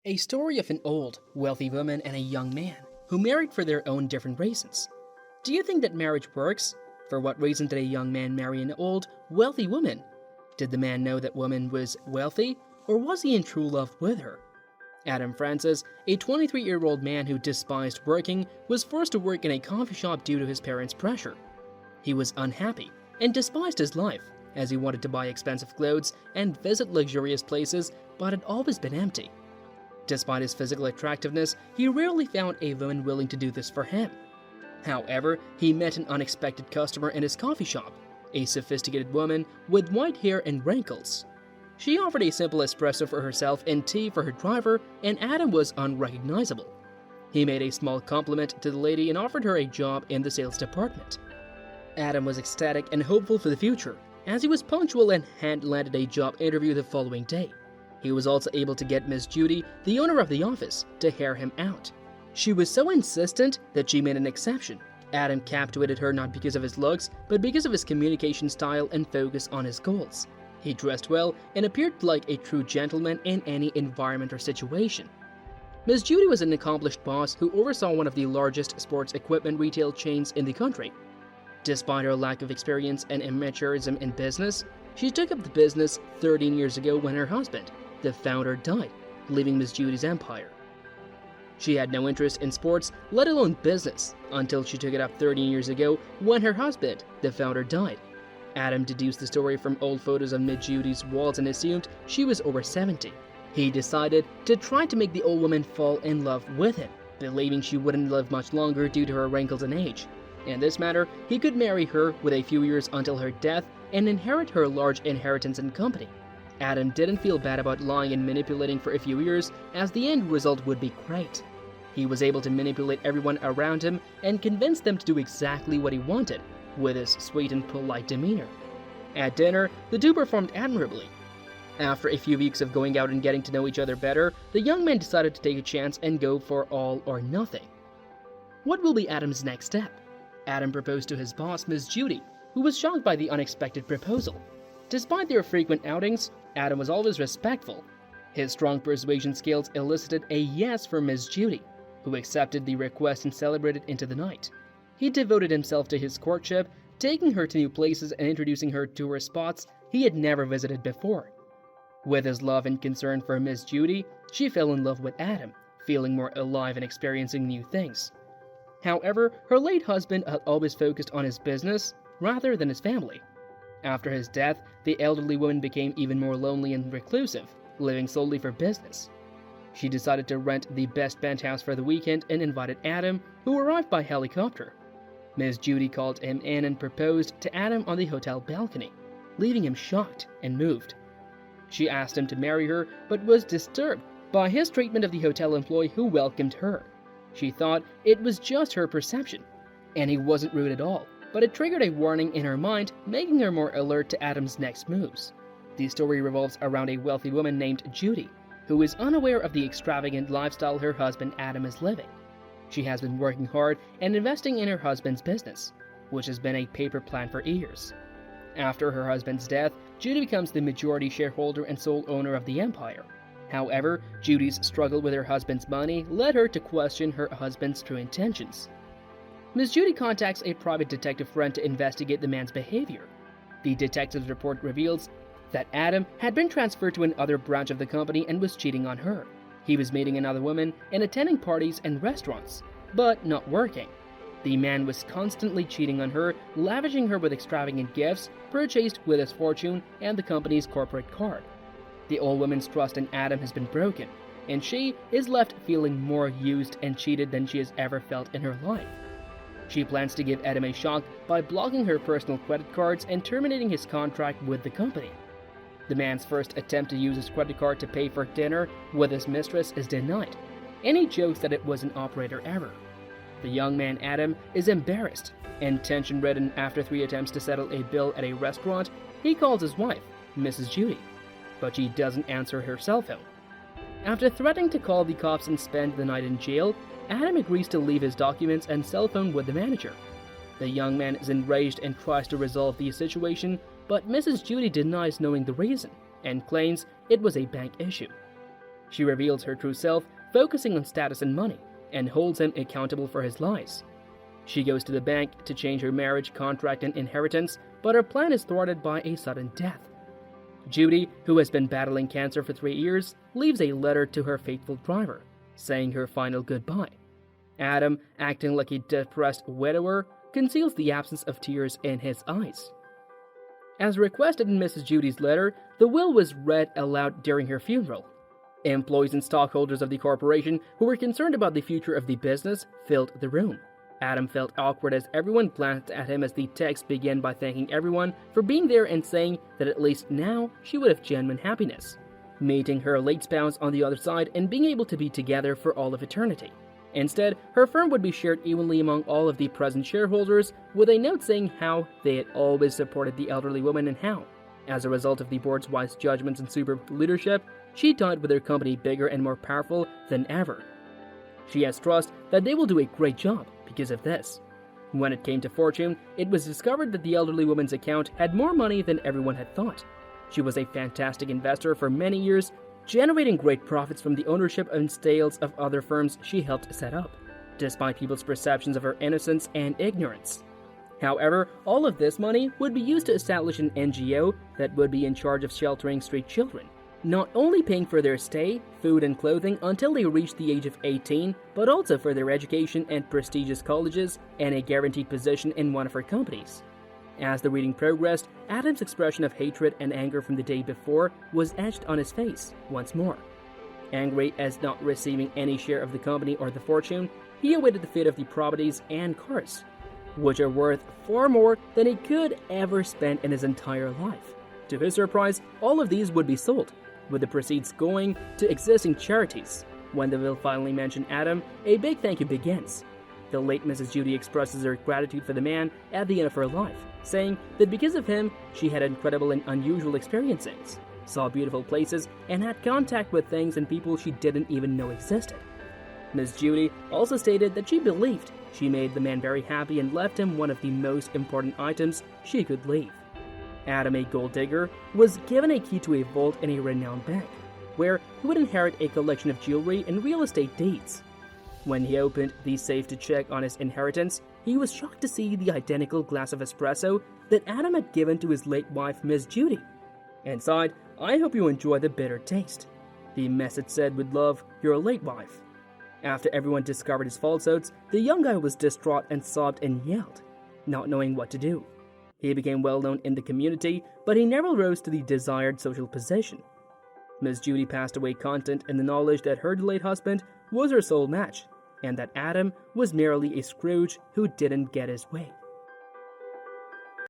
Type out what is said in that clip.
A story of an old, wealthy woman and a young man who married for their own different reasons. Do you think that marriage works? For what reason did a young man marry an old, wealthy woman? Did the man know that woman was wealthy, or was he in true love with her? Adam Francis, a 23-year-old man who despised working, was forced to work in a coffee shop due to his parents' pressure. He was unhappy and despised his life, as he wanted to buy expensive clothes and visit luxurious places, but had always been empty. Despite his physical attractiveness, he rarely found a woman willing to do this for him. However, he met an unexpected customer in his coffee shop, a sophisticated woman with white hair and wrinkles. She offered a simple espresso for herself and tea for her driver, and Adam was unrecognizable. He made a small compliment to the lady and offered her a job in the sales department. Adam was ecstatic and hopeful for the future, as he was punctual and had landed a job interview the following day. He was also able to get Miss Judy, the owner of the office, to hear him out. She was so insistent that she made an exception. Adam captivated her not because of his looks, but because of his communication style and focus on his goals. He dressed well and appeared like a true gentleman in any environment or situation. Miss Judy was an accomplished boss who oversaw one of the largest sports equipment retail chains in the country. Despite her lack of experience and amateurism in business, she took up the business 13 years ago when her husband, the founder, died, leaving Miss Judy's empire. She had no interest in sports, let alone business, until she took it up 13 years ago when her husband, the founder, died. Adam deduced the story from old photos on Miss Judy's walls and assumed she was over 70. He decided to try to make the old woman fall in love with him, believing she wouldn't live much longer due to her wrinkles and age. In this matter, he could marry her with a few years until her death and inherit her large inheritance and company. Adam didn't feel bad about lying and manipulating for a few years, as the end result would be great. He was able to manipulate everyone around him and convince them to do exactly what he wanted, with his sweet and polite demeanor. At dinner, the two performed admirably. After a few weeks of going out and getting to know each other better, the young man decided to take a chance and go for all or nothing. What will be Adam's next step? Adam proposed to his boss, Miss Judy, who was shocked by the unexpected proposal. Despite their frequent outings, Adam was always respectful. His strong persuasion skills elicited a yes from Miss Judy, who accepted the request and celebrated into the night. He devoted himself to his courtship, taking her to new places and introducing her to tourist spots he had never visited before. With his love and concern for Miss Judy, she fell in love with Adam, feeling more alive and experiencing new things. However, her late husband had always focused on his business rather than his family. After his death, the elderly woman became even more lonely and reclusive, living solely for business. She decided to rent the best penthouse for the weekend and invited Adam, who arrived by helicopter. Miss Judy called him in and proposed to Adam on the hotel balcony, leaving him shocked and moved. She asked him to marry her, but was disturbed by his treatment of the hotel employee who welcomed her. She thought it was just her perception, and he wasn't rude at all, but it triggered a warning in her mind, making her more alert to Adam's next moves. The story revolves around a wealthy woman named Judy, who is unaware of the extravagant lifestyle her husband Adam is living. She has been working hard and investing in her husband's business, which has been a paper plan for years. After her husband's death, Judy becomes the majority shareholder and sole owner of the empire. However, Judy's struggle with her husband's money led her to question her husband's true intentions. Miss Judy contacts a private detective friend to investigate the man's behavior. The detective's report reveals that Adam had been transferred to another branch of the company and was cheating on her. He was meeting another woman and attending parties and restaurants, but not working. The man was constantly cheating on her, lavishing her with extravagant gifts purchased with his fortune and the company's corporate card. The old woman's trust in Adam has been broken, and she is left feeling more used and cheated than she has ever felt in her life. She plans to give Adam a shock by blocking her personal credit cards and terminating his contract with the company. The man's first attempt to use his credit card to pay for dinner with his mistress is denied, and he jokes that it was an operator error. The young man Adam is embarrassed and tension-ridden after 3 attempts to settle a bill at a restaurant. He calls his wife, Mrs. Judy, but she doesn't answer her cell phone. After threatening to call the cops and spend the night in jail, Adam agrees to leave his documents and cell phone with the manager. The young man is enraged and tries to resolve the situation, but Mrs. Judy denies knowing the reason and claims it was a bank issue. She reveals her true self, focusing on status and money, and holds him accountable for his lies. She goes to the bank to change her marriage contract and inheritance, but her plan is thwarted by a sudden death. Judy, who has been battling cancer for 3 years, leaves a letter to her faithful driver, saying her final goodbye. Adam, acting like a depressed widower, conceals the absence of tears in his eyes. As requested in Mrs. Judy's letter, the will was read aloud during her funeral. Employees and stockholders of the corporation who were concerned about the future of the business filled the room. Adam felt awkward as everyone glanced at him as the text began by thanking everyone for being there and saying that at least now she would have genuine happiness, meeting her late spouse on the other side and being able to be together for all of eternity. Instead, her firm would be shared evenly among all of the present shareholders, with a note saying how they had always supported the elderly woman and how, as a result of the board's wise judgments and superb leadership, she died with her company bigger and more powerful than ever. She has trust that they will do a great job because of this. When it came to fortune, it was discovered that the elderly woman's account had more money than everyone had thought. She was a fantastic investor for many years, generating great profits from the ownership and sales of other firms she helped set up, despite people's perceptions of her innocence and ignorance. However, all of this money would be used to establish an NGO that would be in charge of sheltering street children, not only paying for their stay, food, and clothing until they reached the age of 18, but also for their education at prestigious colleges and a guaranteed position in one of her companies. As the reading progressed, Adam's expression of hatred and anger from the day before was etched on his face once more. Angry as not receiving any share of the company or the fortune, he awaited the fate of the properties and cars, which are worth far more than he could ever spend in his entire life. To his surprise, all of these would be sold, with the proceeds going to existing charities. When the will finally mention Adam, a big thank you begins. The late Mrs. Judy expresses her gratitude for the man at the end of her life, saying that because of him, she had incredible and unusual experiences, saw beautiful places, and had contact with things and people she didn't even know existed. Ms. Judy also stated that she believed she made the man very happy and left him one of the most important items she could leave. Adam, a gold digger, was given a key to a vault in a renowned bank, where he would inherit a collection of jewelry and real estate deeds. When he opened the safe to check on his inheritance, he was shocked to see the identical glass of espresso that Adam had given to his late wife, Miss Judy. Inside, "I hope you enjoy the bitter taste," the message said with love, your late wife. After everyone discovered his falsehoods, the young guy was distraught and sobbed and yelled, not knowing what to do. He became well known in the community, but he never rose to the desired social position. Miss Judy passed away content in the knowledge that her late husband was her soul match, and that Adam was merely a Scrooge who didn't get his way.